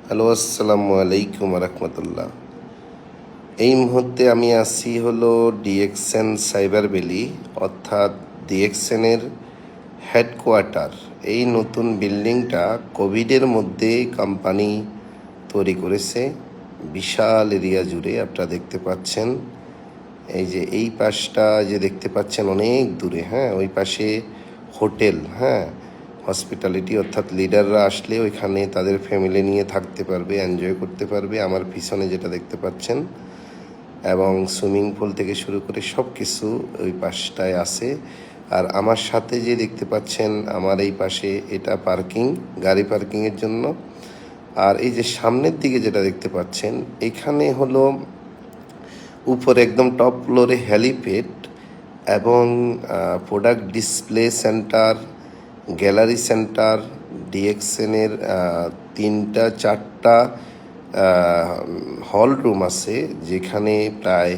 Hello, আসসালামু আলাইকুম রহমতুল্লাহ। এই মুহূর্তে আমি আছি হলো ডিএক্সএন সাইবার ভ্যালি, অর্থাৎ ডিএক্সএনের হেডকোয়ার্টার। এই নতুন বিল্ডিংটা কোভিডের মধ্যে কোম্পানি তৈরি করেছে, বিশাল এরিয়া জুড়ে। আপনারা দেখতে পাচ্ছেন, এই যে এই পাশটা যে দেখতে পাচ্ছেন অনেক দূরে, হ্যাঁ, ওই পাশে হোটেল, হ্যাঁ, হসপিটালিটি, অর্থাৎ লিডাররা আসলে ওইখানে তাদের ফ্যামিলি নিয়ে থাকতে পারবে, এনজয় করতে পারবে। আমার পিছনে যেটা দেখতে পাচ্ছেন, এবং সুইমিং পুল থেকে শুরু করে সব কিছু ওই পাশটায় আছে। আর আমার সাথে যে দেখতে পাচ্ছেন আমার এই পাশে, এটা পার্কিং, গাড়ি পার্কিংয়ের জন্য। আর এই যে সামনের দিকে যেটা দেখতে পাচ্ছেন, এখানে হলো উপরে একদম টপ ফ্লোরে হেলিপ্যাড এবং product display centre, gallery centre. ডিএক্সএনের 3-4টা হল রুম আছে, যেখানে প্রায়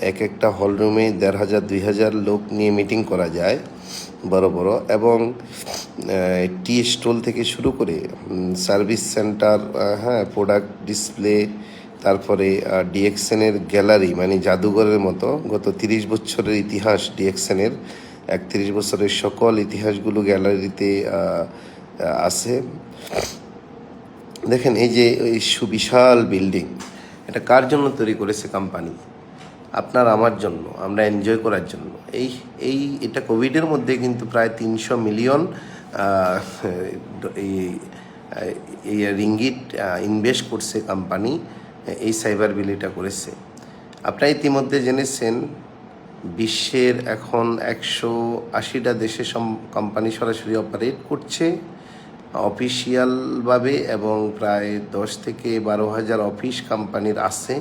এক একটা হল রুমে 1,500-2,000 লোক নিয়ে মিটিং করা যায়, বড় বড়। এবং টি স্টল থেকে শুরু করে সার্ভিস সেন্টার, হ্যাঁ, প্রোডাক্ট ডিসপ্লে, তারপরে ডিএক্সএনের গ্যালারি, মানে জাদুঘরের মতো। গত 30 বছরের ইতিহাস ডিএক্সএনের, 31 বছরের সকল ইতিহাসগুলো গ্যালারিতে আছে। দেখেন এই যে এই সুবিশাল বিল্ডিং, এটা কার জন্য তৈরি করেছে কোম্পানি? আপনার আমার জন্য, আমরা এনজয় করার জন্য। এটা কোভিডের মধ্যে কিন্তু প্রায় 300 মিলিয়ন এই রিঙ্গিট ইনভেস্ট করছে কোম্পানি, এই সাইবার ভ্যালিটা করেছে। আপনারা ইতিমধ্যে জেনেছেন, বিশ্বের এখন 180টা দেশে কোম্পানি সরাসরি অপারেট করছে অফিসিয়ালভাবে, এবং প্রায় 10,000-12,000 অফিস কোম্পানির আছে,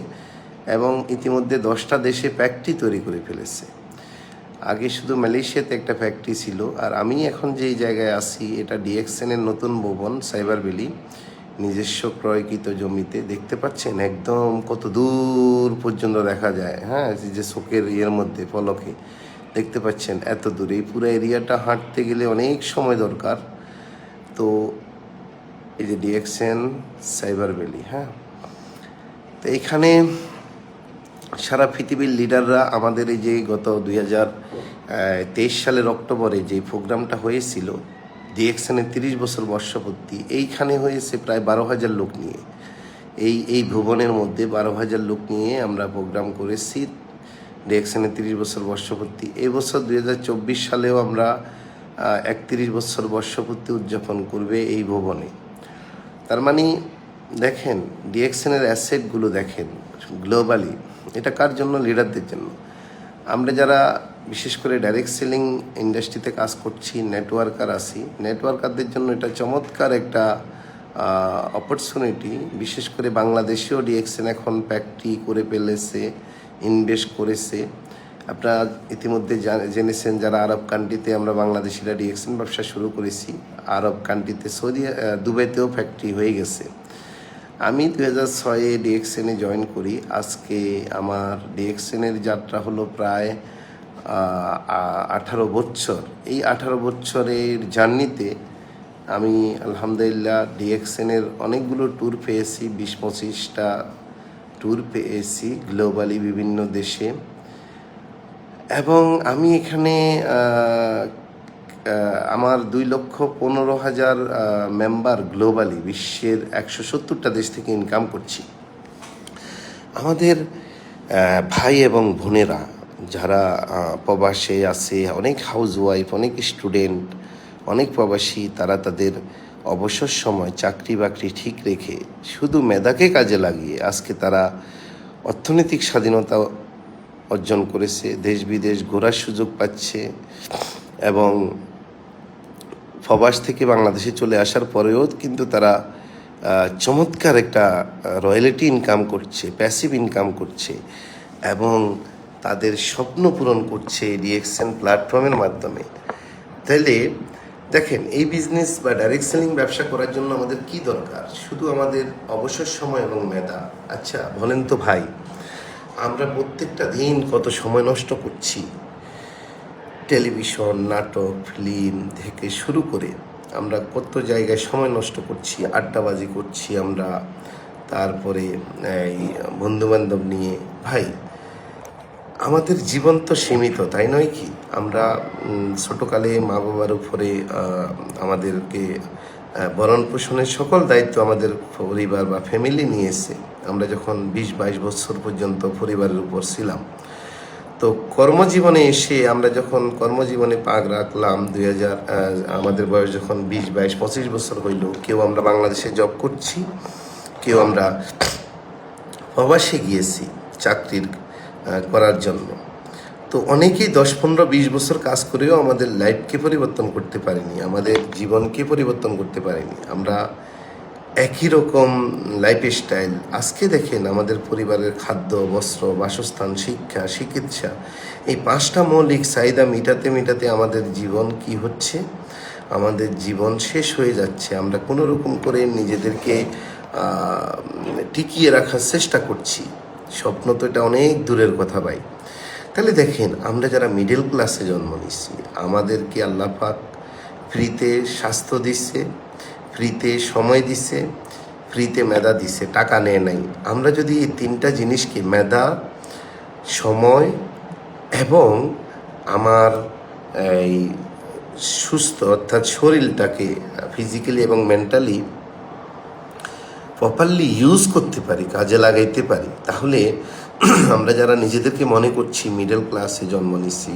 এবং ইতিমধ্যে 10টা দেশে ফ্যাক্টরি তৈরি করে ফেলেছে। আগে শুধু মালয়েশিয়াতে একটা ফ্যাক্টরি ছিল। আর আমি এখন যেই জায়গায় আছি, এটা ডিএক্সএনের নতুন ভবন সাইবার ভ্যালি, নিজস্ব ক্রয়কৃত জমিতে। দেখতে পাচ্ছেন একদম কত দূর পর্যন্ত দেখা যায়, হ্যাঁ, যে চোখের ইয়ের মধ্যে পলকে দেখতে পাচ্ছেন এত দূরে। এই পুরো এরিয়াটা হাঁটতে গেলে অনেক সময় দরকার। তো এই যে ডিএক্সএন সাইবার ভ্যালি, হ্যাঁ, তো এখানে সারা পৃথিবীর লিডাররা আমাদের এই যে গত 2023 সালের অক্টোবরে যে প্রোগ্রামটা হয়েছিল ডিএক্সএনের 30 বছর বর্ষপূর্তি, এইখানে হয়েছে প্রায় 12,000 লোক নিয়ে। এই ভুবনের মধ্যে 12,000 লোক নিয়ে আমরা প্রোগ্রাম করেছি ডিএক্সএনের 30 বছর বর্ষপূর্তি। এই বছর 2024 সালেও আমরা 31 বছর বর্ষপূর্তি উদযাপন করবে এই ভবনে। তার মানে দেখেন ডিএক্সএনের অ্যাসেটগুলো দেখেন গ্লোবালি। এটা কার জন্য? লিডারদের জন্য। আমরা যারা বিশেষ করে ডাইরেক্ট সেলিং ইন্ডাস্ট্রিতে কাজ করছি, নেটওয়ার্কার আছি, নেটওয়ার্কারদের জন্য এটা চমৎকার একটা অপরচুনিটি। বিশেষ করে বাংলাদেশেও ডিএক্সএন এখন ফ্যাক্টরি করে ফেলেছে, ইনভেস্ট করেছে। আপনারা ইতিমধ্যে জেনেছেন, যারা আরব কান্ট্রিতে আমরা বাংলাদেশিরা ডিএক্সএন ব্যবসা শুরু করেছি, আরব কান্ট্রিতে দুবাইতেও ফ্যাক্টরি হয়ে গেছে। আমি 2006-এ ডিএক্সএনে জয়েন করি। আজকে আমার ডিএক্সএনের যাত্রা হলো প্রায় 18 বছর। এই 18 বছরের জার্নিতে আমি আলহামদুলিল্লাহ ডিএক্সএনের অনেকগুলো ট্যুর পেয়েছি, 20-25টা ট্যুর পেয়েছি গ্লোবালি বিভিন্ন দেশে। এবং আমি এখানে আমার 2,15,000 মেম্বার গ্লোবালি, বিশ্বের 170টা দেশ থেকে ইনকাম করছি। আমাদের ভাই এবং বোনেরা যারা প্রবাসে আছে, অনেক হাউস ওয়াইফ, অনেক স্টুডেন্ট, অনেক প্রবাসী, তারা তাদের অবসর সময় চাকরি বাকরি ঠিক রেখে শুধু মেধাকে কাজে লাগিয়ে আজকে তারা অর্থনৈতিক স্বাধীনতা অর্জন করেছে, দেশ বিদেশ ঘোরার সুযোগ পাচ্ছে। এবং প্রবাস থেকে বাংলাদেশে চলে আসার পরেও কিন্তু তারা চমৎকার একটা রয়্যালিটি ইনকাম করছে, প্যাসিভ ইনকাম করছে, এবং তাদের স্বপ্ন পূরণ করছে ডিএক্সএন প্ল্যাটফর্মের মাধ্যমে। তাহলে দেখেন, এই বিজনেস বা ডাইরেক্ট সেলিং ব্যবসা করার জন্য আমাদের কি দরকার? শুধু আমাদের অবসর সময় এবং মেধা। আচ্ছা বলেন তো ভাই, আমরা প্রত্যেকটা দিন কত সময় নষ্ট করছি টেলিভিশন, নাটক, ফিল্ম থেকে শুরু করে আমরা কত জায়গায় সময় নষ্ট করছি, আড্ডাবাজি করছি আমরা, তারপরে এই বন্ধুবান্ধব নিয়ে। ভাই, আমাদের জীবন তো সীমিত, তাই নয় কি? আমরা ছোটোকালে মা বাবার উপরে আমাদেরকে ভরণ পোষণের সকল দায়িত্ব আমাদের পরিবার বা ফ্যামিলি নিয়েছে। আমরা যখন 20-22 বছর পর্যন্ত পরিবারের উপর ছিলাম, তো কর্মজীবনে এসে আমরা যখন কর্মজীবনে পাক রাখলাম 2000 আমাদের বয়স যখন 20-22-25 বছর হইল, কেউ আমরা বাংলাদেশে জব করছি, কেউ আমরা প্রবাসে গিয়েছি চাকরির করার জন্য। তো অনেকেই 10-15-20 বছর কাজ করেও আমাদের লাইফকে পরিবর্তন করতে পারিনি, আমাদের জীবনকে পরিবর্তন করতে পারিনি। আমরা একই রকম লাইফস্টাইল। আজকে দেখেন আমাদের পরিবারের খাদ্য, বস্ত্র, বাসস্থান, শিক্ষা, চিকিৎসা, এই 5টা মৌলিক চাহিদা মেটাতে আমাদের জীবন কি হচ্ছে? আমাদের জীবন শেষ হয়ে যাচ্ছে। আমরা কোনো রকম করে নিজেদেরকে টিকিয়ে রাখার চেষ্টা করছি। স্বপ্ন তো এটা অনেক দূরের কথা ভাই। তাহলে দেখেন, আমরা যারা মিডল ক্লাসে জন্ম নিচ্ছি, আমাদেরকে আল্লাহ পাক ফ্রিতে স্বাস্থ্য দিচ্ছে, ফ্রিতে সময় দিছে, ফ্রিতে মেধা দিছে, টাকা নেয় নাই। আমরা যদি এই 3টা জিনিসকে, মেধা, সময় এবং আমার এই সুস্থ অর্থাৎ শরীরটাকে ফিজিক্যালি এবং মেন্টালি প্রপারলি ইউজ করতে পারি, কাজে লাগাইতে পারি, তাহলে আমরা যারা নিজেদেরকে মনে করছি মিডল ক্লাসে জন্ম নিছি,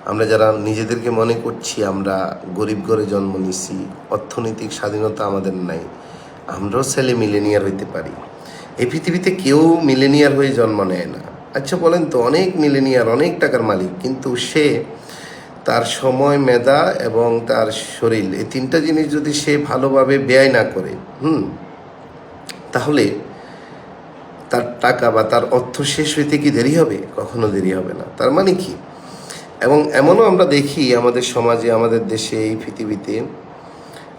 আমরা যারা নিজেদেরকে মনে করছি আমরা গরিব ঘরে জন্ম নিছি, অর্থনৈতিক স্বাধীনতা আমাদের নাই, আমরাও ছেলে মিলেনিয়ার হইতে পারি। এই পৃথিবীতে কেউ মিলেনিয়ার হয়ে জন্ম নেয় না। আচ্ছা বলেন তো, অনেক মিলেনিয়ার অনেক টাকার মালিক, কিন্তু সে তার সময়, মেধা এবং তার শরীর, এই 3টা জিনিস যদি সে ভালোভাবে ব্যয় না করে, তাহলে তার টাকা বা তার অর্থ শেষ হইতে কি দেরি হবে? কখনো দেরি হবে না। তার মানে কি? এবং এমনও আমরা দেখি আমাদের সমাজে, আমাদের দেশে, এই পৃথিবীতে,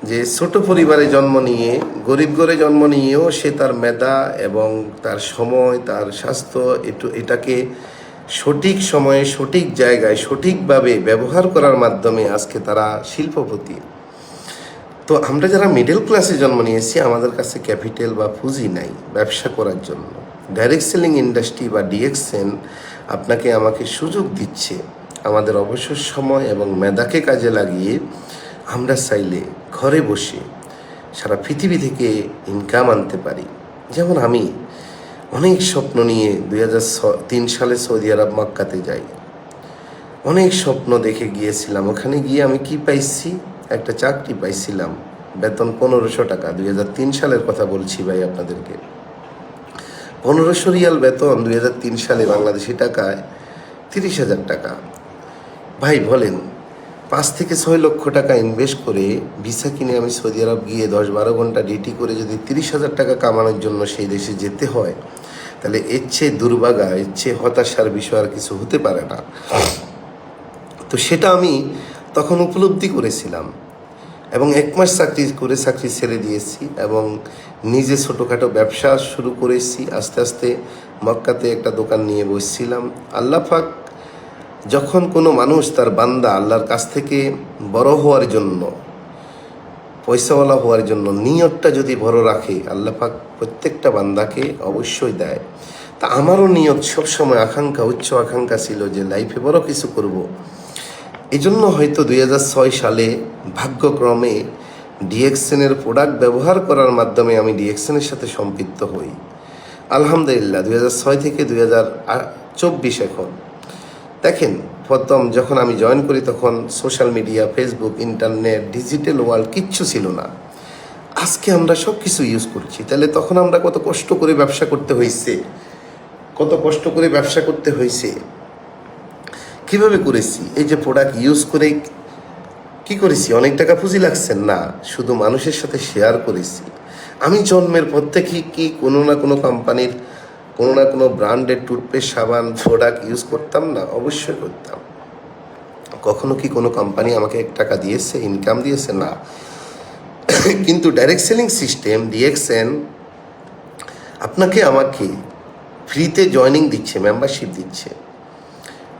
যে ছোট পরিবারে জন্ম নিয়ে, গরিব ঘরে জন্ম নিয়েও সে তার মেধা এবং তার সময়, তার স্বাস্থ্য, এটাকে সঠিক সময়ে, সঠিক জায়গায়, সঠিকভাবে ব্যবহার করার মাধ্যমে আজকে তারা শিল্পপতি। তো আমরা যারা মিডল ক্লাসে জন্ম নিয়েছি, আমাদের কাছে ক্যাপিটাল বা পুঁজি নাই ব্যবসা করার জন্য। ডাইরেক্ট সেলিং ইন্ডাস্ট্রি বা ডিএক্সএন আপনাকে আমাকে সুযোগ দিচ্ছে আমাদের অবসর সময় এবং মেধাকে কাজে লাগিয়ে আমরা চাইলে ঘরে বসে সারা পৃথিবী থেকে ইনকাম আনতে পারি। যেমন আমি অনেক স্বপ্ন নিয়ে 2003 সালে সৌদি আরব মক্কাতে যাই। অনেক স্বপ্ন দেখে গিয়েছিলাম। ওখানে গিয়ে আমি কি পাইছি? একটা চাকরি পাইছিলাম, বেতন 1500 টাকা। 2003 সালের কথা বলছি ভাই আপনাদেরকে। 1500 রিয়াল বেতন 2003 সালে বাংলাদেশি টাকায় 30,000 টাকা। ভাই বলেন, 5 থেকে 6 লক্ষ টাকা ইনভেস্ট করে ভিসা কিনে আমি সৌদি আরব গিয়ে 10-12 ঘন্টা ডিউটি করে যদি 30,000 টাকা কামানোর জন্য সেই দেশে যেতে হয়, তাহলে এর চেয়ে দুর্ভাগা, এর চেয়ে হতাশার বিষয় আর কিছু হতে পারে না। তো সেটা আমি তখন উপলব্ধি করেছিলাম এবং 1 মাস চাকরি ছেড়ে দিয়েছি এবং নিজে ছোটোখাটো ব্যবসা শুরু করেছি। আস্তে আস্তে মক্কাতে একটা দোকান নিয়ে বসছিলাম। আল্লাহ পাক যখন কোনো মানুষ তার বান্দা আল্লাহর কাছ থেকে বড় হওয়ার জন্য, পয়সাওয়ালা হওয়ার জন্য নিয়তটা যদি বড় রাখে, আল্লাহ পাক প্রত্যেকটা বান্দাকে অবশ্যই দেয়। তা আমারও নিয়ত সবসময় আকাঙ্ক্ষা, উচ্চ আকাঙ্ক্ষা ছিল যে লাইফে বড় কিছু করব। এই জন্য হয়তো 2006 সালে ভাগ্যক্রমে ডিএক্সএনের প্রোডাক্ট ব্যবহার করার মাধ্যমে আমি ডিএক্সএনের সাথে সম্পৃক্ত হই। আলহামদুলিল্লাহ 2006 থেকে 2024 এখন দেখেন, প্রথম যখন আমি জয়েন করি তখন social media, Facebook, internet, digital world কিচ্ছু ছিল না। আজকে আমরা সব কিছু ইউজ করছি। তাহলে তখন আমরা কত কষ্ট করে ব্যবসা করতে হয়েছে, কিভাবে করেছি? এই যে প্রোডাক্ট ইউজ করে কি করেছি? অনেক টাকা পুঁজি লাগছে না, শুধু মানুষের সাথে শেয়ার করেছি। আমি জন্মের পর থেকে কি কোনো না কোনো কোম্পানির, কোনো না কোনো ব্র্যান্ডের টুথপেস্ট, সাবান, প্রোডাক্ট ইউজ করতাম না? অবশ্যই করতাম। কখনো কি কোনো কোম্পানি আমাকে 1 টাকা দিয়েছে, ইনকাম দিয়েছে? না। কিন্তু ডাইরেক্ট সেলিং সিস্টেম ডিএক্সএন আপনাকে আমাকে ফ্রিতে জয়নিং দিচ্ছে, মেম্বারশিপ দিচ্ছে।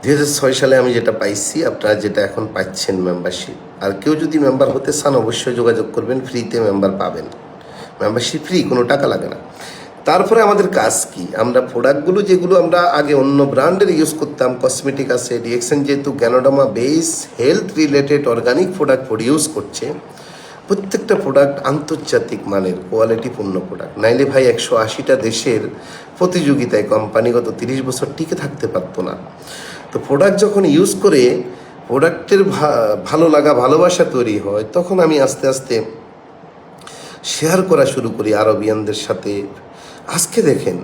2006 সালে আমি যেটা পাইছি, আপনারা যেটা এখন পাচ্ছেন মেম্বারশিপ। আর কেউ যদি মেম্বার হতে চান অবশ্যই যোগাযোগ করবেন, ফ্রিতে মেম্বার পাবেন। মেম্বারশিপ ফ্রি, কোনো টাকা লাগে না। তারপরে আমাদের কাজ কি, আমরা প্রোডাক্টগুলো যেগুলো আমরা আগে অন্য ব্র্যান্ডের ইউজ করতাম, কসমেটিক আছে, ডিএক্সএন যেহেতু Ganoderma base health related organic product produce করছে, প্রত্যেকটা প্রোডাক্ট আন্তর্জাতিক মানের কোয়ালিটিপূর্ণ প্রোডাক্ট। নাইলে ভাই 180টা দেশের প্রতিযোগিতায় কোম্পানিগত 30 বছর টিকে থাকতে পারতো না। তো প্রোডাক্ট যখন ইউজ করে প্রোডাক্টের ভালো লাগা ভালোবাসা তৈরি হয়, তখন আমি আস্তে আস্তে শেয়ার করা শুরু করি আরবিয়ানদের সাথে। আজকে দেখেন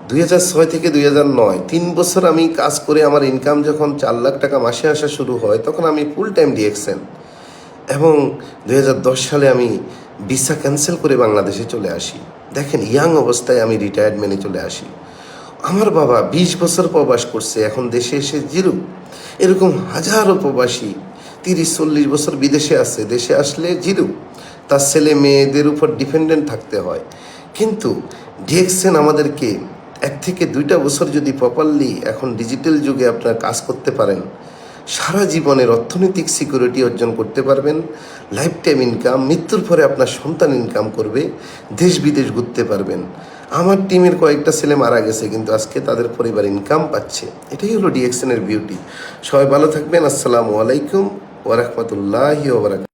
2006 থেকে 2009 3 বছর আমি কাজ করে আমার ইনকাম যখন 4 লাখ টাকা মাসে আসা শুরু হয়, তখন আমি ফুল টাইম ডিএক্সএন। এবং 2010 সালে আমি ভিসা ক্যান্সেল করে বাংলাদেশে চলে আসি। দেখেন ইয়াং অবস্থায় আমি রিটায়ারমেন্টে চলে আসি। আমার বাবা 20 বছর প্রবাস করছে, এখন দেশে এসে জিরো। এরকম হাজারো প্রবাসী 30-40 বছর বিদেশে আছে, দেশে আসলে জিরো। তার ছেলে মেয়েদের উপর ডিপেন্ডেন্ট থাকতে হয়। কিন্তু ডিএক্সএন আমাদেরকে 1 থেকে 2টা বছর যদি প্রপারলি এখন ডিজিটাল যুগে আপনার কাজ করতে পারেন, সারা জীবনের অর্থনৈতিক সিকিউরিটি অর্জন করতে পারবেন। লাইফ টাইম ইনকাম, মৃত্যুর পরে আপনার সন্তান ইনকাম করবে, দেশ বিদেশ ঘুরতে পারবেন। আমার টিমের কয়েকটা ছেলে মারা গেছে, কিন্তু আজকে তাদের পরিবার ইনকাম পাচ্ছে। এটাই হলো ডিএক্সএনের বিউটি। সবাই ভালো থাকবেন। আসসালামু আলাইকুম ওয়া রাহমাতুল্লাহি ওয়া বারাকাতুহু।